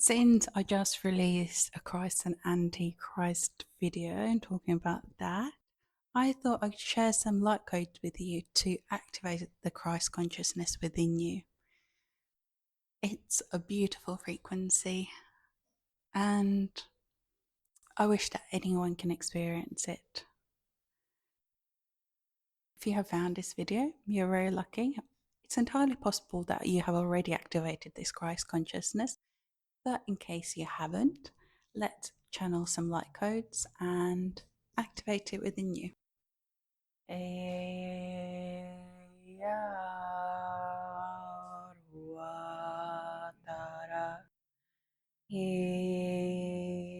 Since I just released a Christ and Antichrist video and talking about that, I thought I'd share some light codes with you to activate the Christ consciousness within you. It's a beautiful frequency, and I wish that anyone can experience it. If you have found this video, you're very lucky. It's entirely possible that you have already activated this Christ consciousness, but in case you haven't, let's channel some light codes and activate it within you. Eyarvatara. Eyaratura.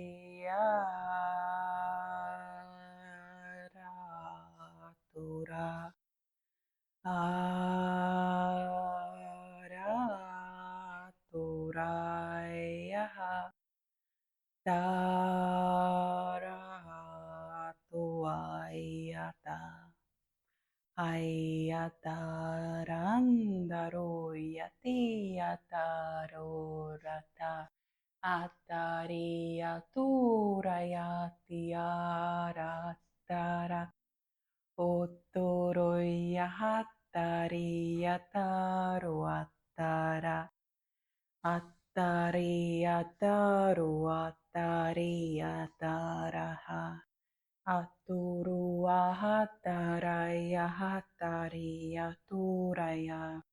Araturaya. Darahatuayata. Ayatarandaroyatiyatarorata. Atariyaturayatiyaratara. Otoroyahatariyatarotara. Attariyataruatariyataraha. Atturuahatarayahatariyaturaya.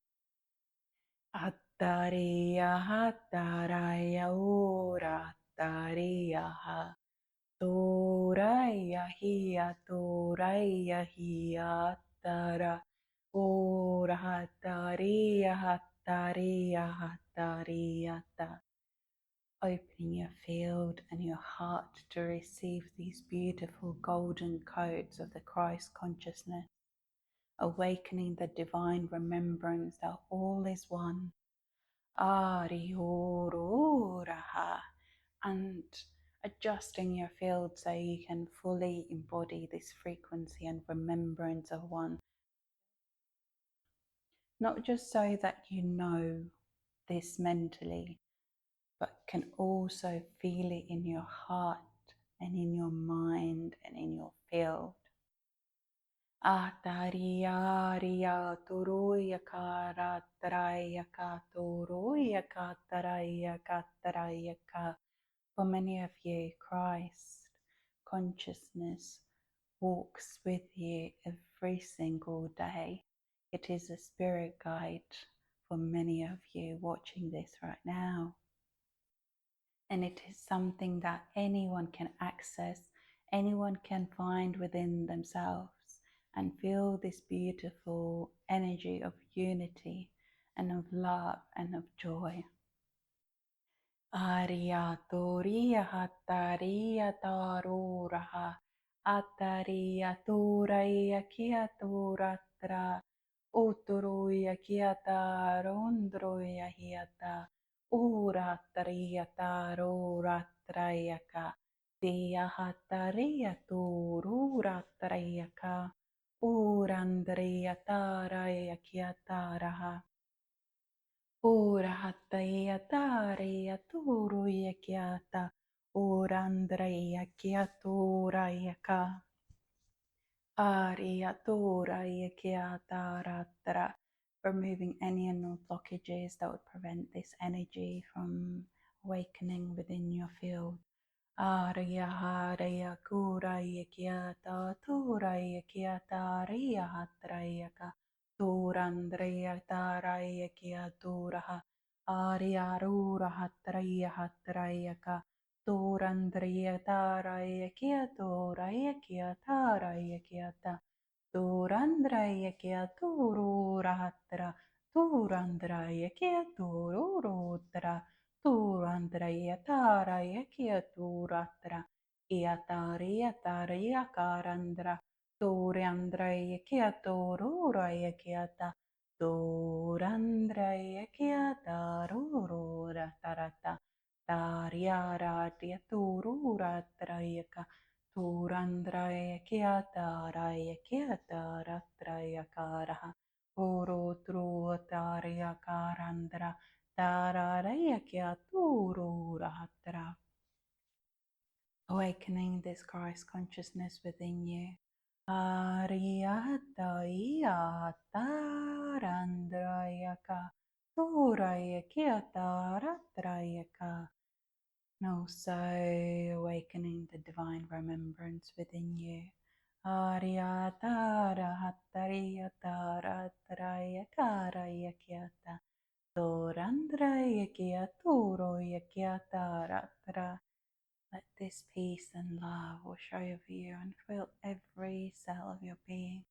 Attariyahatarayaurattariyaha. Turayahiyaturayahiyattara. Orahatariyahatariyahattariyata. Opening your field and your heart to receive these beautiful golden codes of the Christ consciousness, awakening the divine remembrance that all is one, Ariororaha, and adjusting your field so you can fully embody this frequency and remembrance of one. Not just so that you know this mentally, but can also feel it in your heart and in your mind and in your field. Atariya turuya karataraya katuruya kataraya kataraya ka. For many of you, Christ consciousness walks with you every single day. It is a spirit guide for many of you watching this right now. And it is something that anyone can access, anyone can find within themselves and feel this beautiful energy of unity and of love and of joy. Ariya turiya hatariya taruraha atariya turaya kia turatra uturuya kiata rondroya hiata uratriyataroratrayaka diyahatariyaturatrayaka urandriyatarayakiyataraha urahatayataryaturuyakyata urandrayakiyaturayaka ariyaturayakyataratra. Removing any and all blockages that would prevent this energy from awakening within your field. Ariyaharayakurayakyata turayakyatariyahatrayaka turandriyatarayakyaturah ariyarurahatrayahatrayaka turandriyatarayakyaturayakyatarayakata turandrayakyatururahatra turandrayakyatururutara turandrayatarayakyaturatra iyatariyatariyakarandra turyandrayakyatururayakyata turandrayakyataruratarata taryaratyaturatrayaka turandrayakyatarayakyatarayakaraha urutrutaryakarandra Tararaya kia tururahatra. Awakening this Christ consciousness within you. Ariatayatandrayaka Turaya Kiataratrayaka. And also awakening the divine remembrance within you. Ariatarahatariataratrayaka Kiata Torandraya Kiaturaya. Let this peace and love wash over you and fill every cell of your being.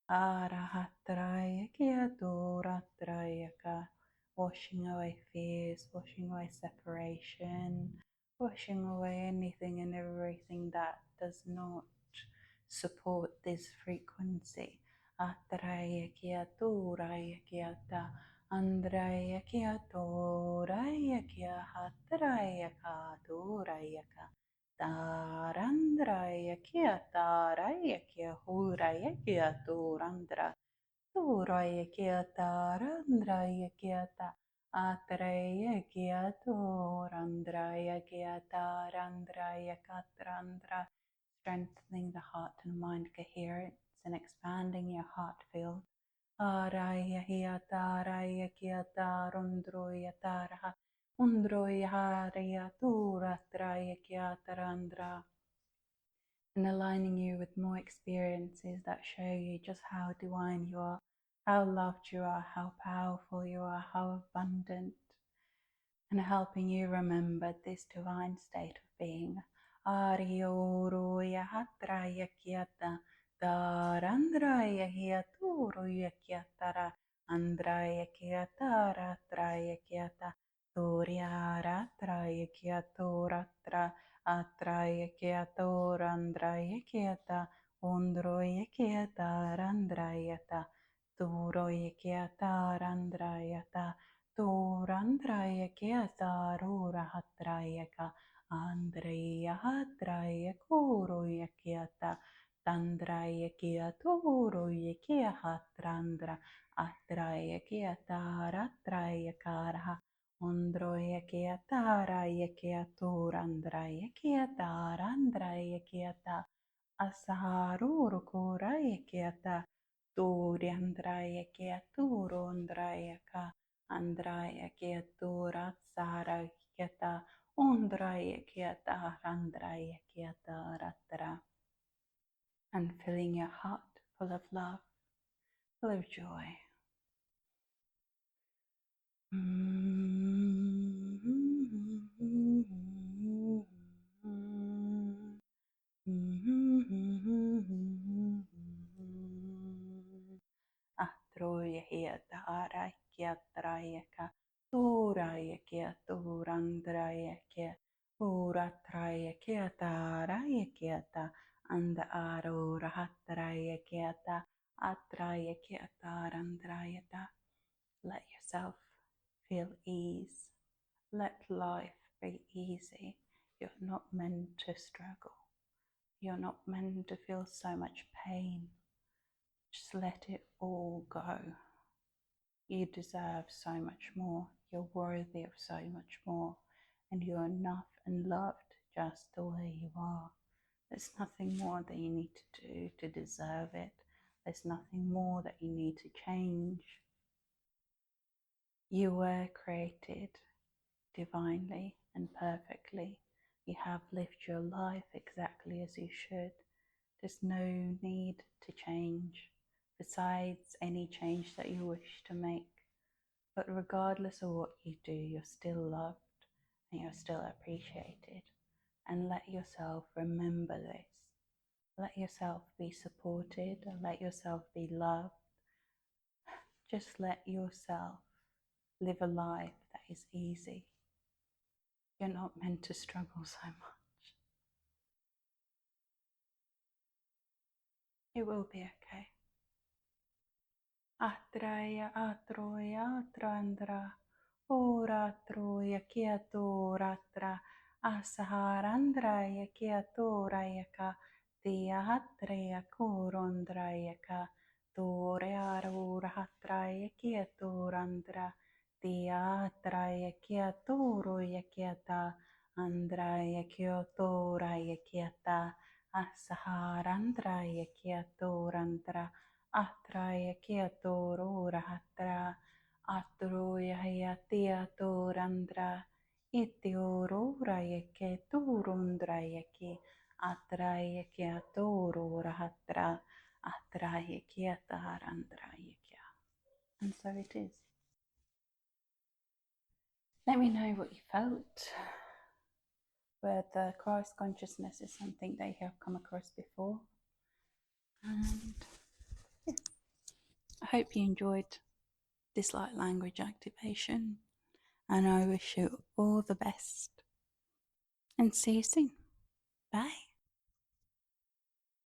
Arahatraya Kiaturatrayaka. Washing away fears, washing away separation, washing away anything and everything that does not support this frequency. Atraya Kiaturaya Kiata. Andraya Kiaturaya Kiahatraya Katuraya Ka. Tarandraya Kiataraya Kiahuraya Kiaturandra. Turaya Kiatarandraya Kiata. Atraya Kiaturandraya Kiatarandraya Katrandra. Strengthening the heart and mind coherence and expanding your heart field. Araya hiataraya kiatarundroya taraha undroya haraya turatraya kiatarandra. And aligning you with more experiences that show you just how divine you are, how loved you are, how powerful you are, how abundant, and helping you remember this divine state of being. Aryoruya hatraya kiata, darandraya hiaturuya kiatara, andraya kiatara traya kiata, turyara traya kiaturatra, atraya kiatorandraya kiata, undroya kiatarandrayata, turoya kiatarandrayata, Turandraya Kiatarura Hatrayaka Andreya Hatraya Kuruya Kiata Tandraya Kiaturuya Kia Hatrandra Atraya Kiataratraya Karaha Undroya Kiataraya Kiaturandraya Kiatarandraya Kiata Asaharuru Kuraya Kiata Turyandraya Kiaturundraya Ka Andraya Kiatura Sara Kieta Undraya Kieta Randraya Kieta Ratra. And filling your heart full of love, full of joy. Atroya hietara kiatrayaka turaya kiaturandraya kia uratraya kiataraya kiata anda arura hatraya kiata atraya kiatarandrayata. Let yourself feel ease. Let life be easy. You're not meant to struggle. You're not meant to feel so much pain. Just let it all go. You deserve so much more. You're worthy of so much more. And you're enough and loved just the way you are. There's nothing more that you need to do to deserve it. There's nothing more that you need to change. You were created divinely and perfectly. You have lived your life exactly as you should. There's no need to change, besides any change that you wish to make. But regardless of what you do, you're still loved and you're still appreciated. And let yourself remember this. Let yourself be supported and let yourself be loved. Just let yourself live a life that is easy. You're not meant to struggle so much. It will be okay. Atraya, atroya, atrandra, ora troya, kiatoratra, asaharandraya, kiatorayaka, tiahatraya, korondrayaka, torearura hatraya, kiatorandra, Tiatraya Kiatoruya Kiata Andraya Kiotoraya Kiata Asaharandraya Kiatorandra Atraya Kiatorura Hatra Atruya Tiatorandra Itioruraya Keturundraya Ki Atraya Kiatorura Hatra Atraya Kiatarandraya Kia. And so it is. Let me know what you felt, whether Christ consciousness is something that you have come across before. And yeah, I hope you enjoyed this light language activation, and I wish you all the best. And see you soon. Bye.